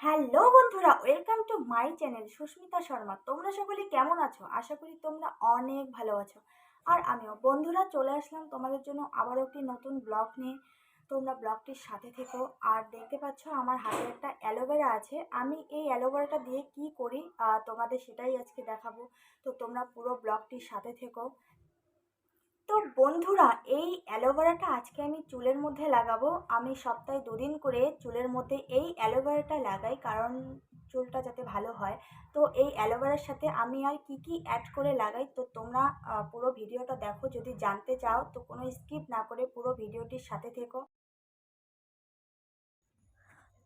Hello বন্ধুরা, welcome to my channel Susmita Sharma. তোমরা সকলে কেমন আছো? আশা করি তোমরা অনেক ভালো আছো। আর আমিও বন্ধুরা চলে আসলাম তোমাদের জন্য আবারও একটি নতুন ব্লগ নিয়ে। তোমরা ব্লগটির সাথে থেকো। আর দেখতে পাচ্ছ আমার হাতে একটা অ্যালোভেরা আছে। আমি এই অ্যালোভেরাটা দিয়ে কি করি তোমাদের সেটাই আজকে দেখাবো। তো তোমরা পুরো ব্লগটির সাথে থেকো। তো বন্ধুরা, এই অ্যালোভেরাটা আজকে আমি চুলের মধ্যে লাগাবো। আমি সপ্তাহে দুদিন করে চুলের মধ্যে এই অ্যালোভেরাটা লাগাই, কারণ চুলটা যাতে ভালো হয়। তো এই অ্যালোভেরার সাথে আমি আর কি কি অ্যাড করে লাগাই, তো তোমরা পুরো ভিডিওটা দেখো। যদি জানতে চাও তো কোনো স্কিপ না করে পুরো ভিডিওটির সাথে থেকো।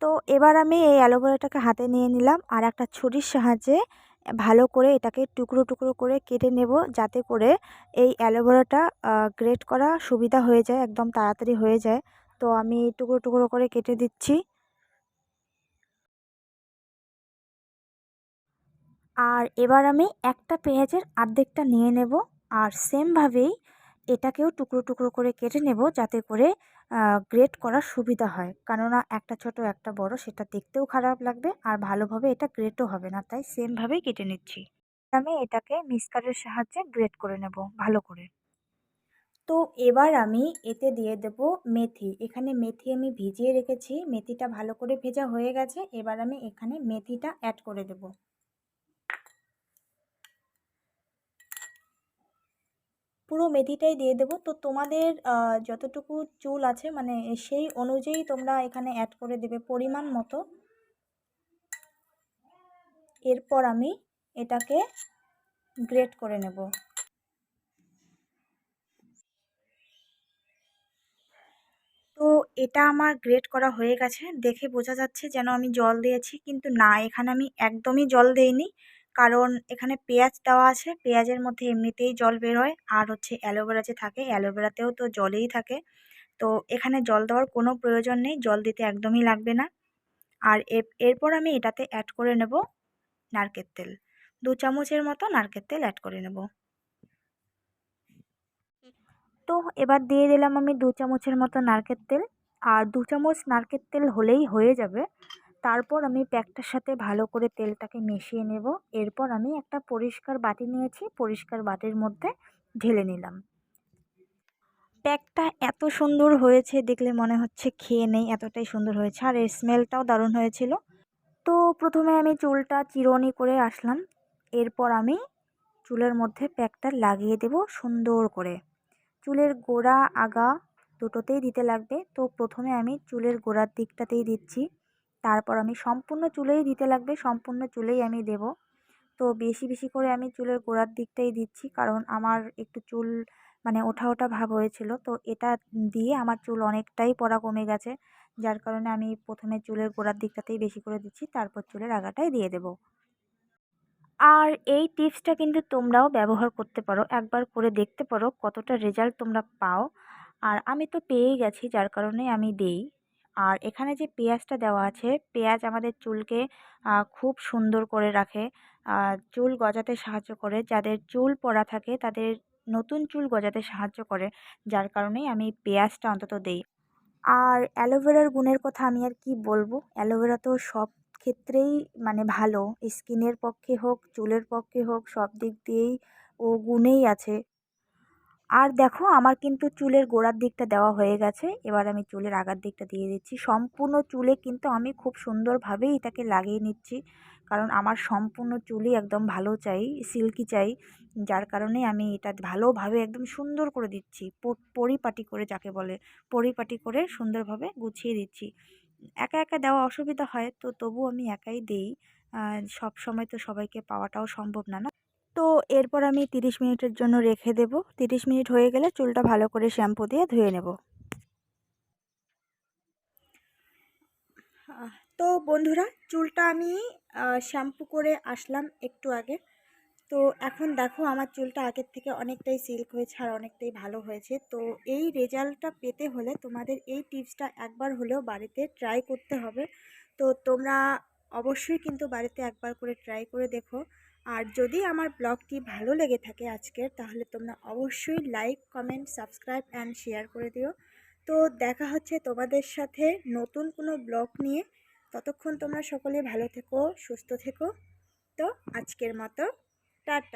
তো এবার আমি এই অ্যালোভেরাটাকে হাতে নিয়ে নিলাম, আর একটা ছুরির সাহায্যে ভালো করে এটাকে টুকরো টুকরো করে কেটে নেব, যাতে করে এই অ্যালোভেরাটা গ্রেট করা সুবিধা হয়ে যায়, একদম তাড়াতাড়ি হয়ে যায়। তো আমি টুকরো টুকরো করে কেটে দিচ্ছি। আর এবার আমি একটা পেঁয়াজের অর্ধেকটা নিয়ে নেব, আর সেমভাবেই এটাকেও টুকরো টুকরো করে কেটে নেব, যাতে করে গ্রেট করার সুবিধা হয়। কেননা একটা ছোট একটা বড়, সেটা দেখতেও খারাপ লাগবে আর ভালোভাবে এটা গ্রেটও হবে না, তাই সেমভাবেই কেটে নিচ্ছি। আমি এটাকে মিক্সারের সাহায্যে গ্রেট করে নেব ভালো করে। তো এবার আমি এতে দিয়ে দেব মেথি। এখানে মেথি আমি ভিজিয়ে রেখেছি, মেথিটা ভালো করে ভেজা হয়ে গেছে। এবার আমি এখানে মেথিটা অ্যাড করে দেব। পুরো মেথিটাই দিয়ে দেবো। তো তোমাদের যতটুকু চুল আছে মানে সেই অনুযায়ী তোমরা এখানে অ্যাড করে দেবে পরিমাণ মতো। এরপর আমি এটাকে গ্রেট করে নেব। তো এটা আমার গ্রেট করা হয়ে গেছে, দেখে বোঝা যাচ্ছে যেন আমি জল দিয়েছি, কিন্তু না, এখানে আমি একদমই জল দেইনি। কারণ এখানে পেঁয়াজ দেওয়া আছে, পেঁয়াজের মধ্যে এমনিতেই জল বের হয়, আর হচ্ছে অ্যালোভেরা যে থাকে অ্যালোভেরাতেও তো জলেই থাকে। তো এখানে জল দেওয়ার কোনো প্রয়োজন নেই, জল দিতে একদমই লাগবে না। আর এরপর আমি এটাতে অ্যাড করে নেব নারকেল তেল। 2 চামচের মতো নারকেল তেল অ্যাড করে নেব। তো এবার দিয়ে দিলাম আমি 2 চামচের মতো নারকেল তেল। আর 2 চামচ নারকেল তেল হলেই হয়ে যাবে। তারপর আমি প্যাকটার সাথে ভালো করে তেলটাকে মিশিয়ে নেব। এরপর আমি একটা পরিষ্কার বাটি নিয়েছি, পরিষ্কার বাটির মধ্যে ঢেলে নিলাম। প্যাকটা এত সুন্দর হয়েছে, দেখলে মনে হচ্ছে খেয়ে নেই, এতটাই সুন্দর হয়েছে। আর এর স্মেলটাও দারুণ হয়েছিল। তো প্রথমে আমি চুলটা চিরুনি করে আসলাম। এরপর আমি চুলের মধ্যে প্যাকটা লাগিয়ে দেব সুন্দর করে। চুলের গোড়া আগা দুটোতেই দিতে লাগবে। তো প্রথমে আমি চুলের গোড়ার দিকটাতেই দিচ্ছি, তারপর আমি সম্পূর্ণ চুলেই দিতে লাগবে, সম্পূর্ণ চুলেই আমি দেব। তো বেশি বেশি করে আমি চুলের গোড়ার দিকটাই দিচ্ছি, কারণ আমার একটু চুল মানে ওঠা ওঠা ভাব হয়েছিল। তো এটা দিয়ে আমার চুল অনেকটাই পড়া কমে গেছে, যার কারণে আমি প্রথমে চুলের গোড়ার দিকটাতেই বেশি করে দিচ্ছি, তারপর চুলের আগাটাই দিয়ে দেব। আর এই টিপসটা কিন্তু তোমরাও ব্যবহার করতে পারো, একবার করে দেখতে পারো কতটা রেজাল্ট তোমরা পাও। আর আমি তো পেয়েই গেছি, যার কারণে আমি দেই। আর এখানে যে পেঁয়াজটা দেওয়া আছে, পেঁয়াজ আমাদের চুলকে খুব সুন্দর করে রাখে, চুল গজাতে সাহায্য করে। যাদের চুল পড়া থাকে তাদের নতুন চুল গজাতে সাহায্য করে, যার কারণেই আমি পেঁয়াজটা অন্তত দেই। আর অ্যালোভেরার গুণের কথা আমি আর কি বলবো, অ্যালোভেরা তো সব ক্ষেত্রেই মানে ভালো, স্কিনের পক্ষে হোক চুলের পক্ষে হোক সব দিক দিয়েই ও গুণেই আছে। আর দেখো আমার কিন্তু চুলের গোড়ার দিকটা দেওয়া হয়ে গেছে, এবার আমি চুলের আগার দিকটা দিয়ে দিচ্ছি। সম্পূর্ণ চুলে কিন্তু আমি খুব সুন্দরভাবেই এটাকে লাগিয়ে নিচ্ছি, কারণ আমার সম্পূর্ণ চুলই একদম ভালো চাই, সিল্কি চাই। যার কারণে আমি এটা ভালোভাবে একদম সুন্দর করে দিচ্ছি, পরিপাটি করে, যাকে বলে পরিপাটি করে সুন্দরভাবে গুছিয়ে দিচ্ছি। একা একা দেওয়া অসুবিধা হয়, তো তবু আমি একাই দেই। সব সময় তো সবাইকে পাওয়াটাও সম্ভব না, না? তো এরপর আমি 30 মিনিটের জন্য রেখে দেব। 30 মিনিট হয়ে গেলে চুলটা ভালো করে শ্যাম্পু দিয়ে ধুয়ে নেব। তো বন্ধুরা, চুলটা আমি শ্যাম্পু করে আসলাম একটু আগে। তো এখন দেখো আমার চুলটা আগের থেকে অনেকটাই সিল্ক হয়েছে আর অনেকটাই ভালো হয়েছে। তো এই রেজাল্টটা পেতে হলে তোমাদের এই টিপসটা একবার হলেও বাড়িতে ট্রাই করতে হবে। তো তোমরা অবশ্যই কিন্তু বাড়িতে একবার করে ট্রাই করে দেখো। আর যদি আমার ব্লগটি ভালো লেগে থাকে আজকের, তাহলে তোমরা অবশ্যই like, comment, subscribe and share করে দিও। তো দেখা হচ্ছে তোমাদের সাথে নতুন কোনো ব্লগ নিয়ে। ততক্ষণ তোমরা সকলে ভালো থেকো, সুস্থ থেকো। তো আজকের মতো টাটা।